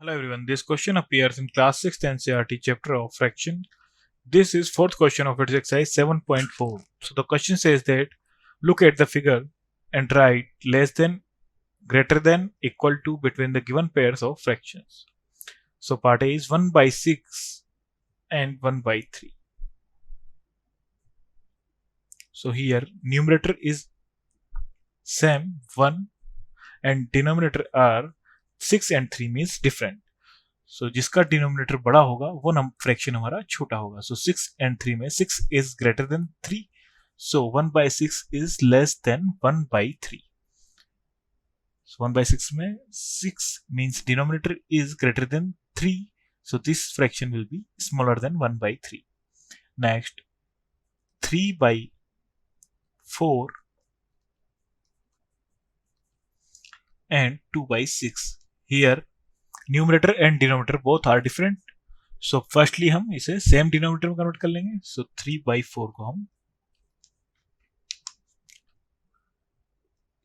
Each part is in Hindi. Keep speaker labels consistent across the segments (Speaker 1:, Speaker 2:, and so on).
Speaker 1: Hello everyone, this question appears in class 6th NCERT chapter of fraction. This is fourth question of its exercise 7.4. So the question says that look at the figure and write less than, greater than, equal to between the given pairs of fractions. So part A is 1 by 6 and 1 by 3. So here numerator is same 1 and denominator are 6 and 3 means different. So जिसका डिनोमिनेटर बड़ा होगा वो नम फ्रैक्शन हमारा छोटा होगा. So 6 and 3 में 6 is greater than 3. So 1 by 6 is less than 1 by 3. So 1 by 6 में 6 means denominator is greater than 3. So this fraction will be smaller than 1 by 3. Next, 3 by 4 and 2 by 6. Here numerator and denominator both are different. So firstly हम इसे सेम डिनोमिनेटर में कन्वर्ट कर लेंगे. सो 3/4 को हम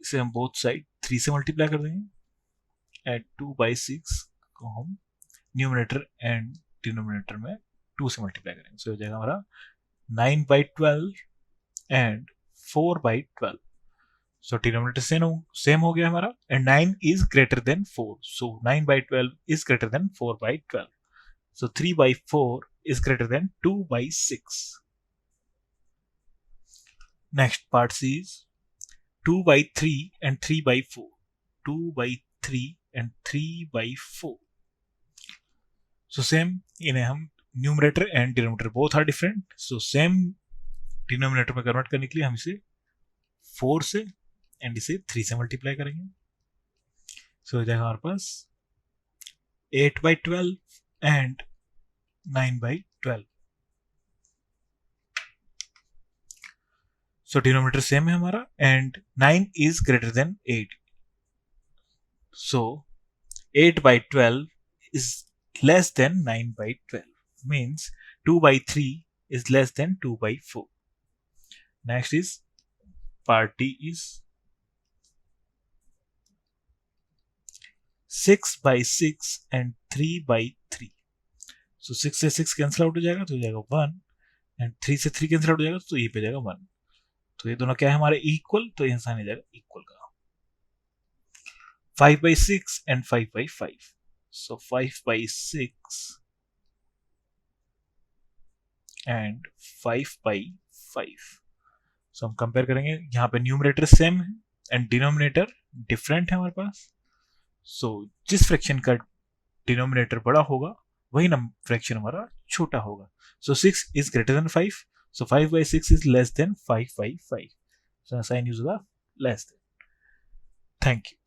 Speaker 1: इसे हम बोथ साइड 3 से मल्टीप्लाई कर देंगे एंड 2/6 को हम न्यूमरेटर एंड डिनोमिनेटर में 2 से मल्टीप्लाई करेंगे. सो हो जाएगा हमारा 9/12 एंड 4/12. So denominator same हो गया हमारा and 9 is greater than 4. So 9/12 is greater than 4/12. So 3/4 is greater than 2/6. Next part C is 2/3 and 3/4. 2/3 and 3/4. So same इन्हें हम numerator and denominator both are different. So same denominator में कन्वर्ट करने के लिए हम इसे 4 से एंड इसे 3 से मल्टीप्लाई करेंगे. सो हो जाएगा हमारे पास 8/12 एंड 9/12. सो डिनोमिनेटर सेम है हमारा and 9 is greater than 8. So 8/12 is less than 9/12 means 2/3 is less than 2/4. Next is part D is 6/6 and 3/3. So 6 से 6 कैंसिल आउट हो जाएगा तो हो जाएगा 1 एंड 3 से 3 कैंसिल आउट हो जाएगा तो ये पे जाएगा 1. तो ये दोनों क्या है हमारे इक्वल. तो ये आंसर आ जाएगा इक्वल का 5/6 and 5/5. So 5/6 and 5/5. सो हम कंपेयर करेंगे. यहाँ पे न्यूमरेटर सेम है एंड डिनोमिनेटर डिफरेंट है हमारे पास. सो जिस फ्रैक्शन का डिनोमिनेटर बड़ा होगा वही फ्रैक्शन हमारा छोटा होगा. सो 6 is greater than 5. So 5/6 is less than 5/5. So sine use होगा लेस देन. Thank you.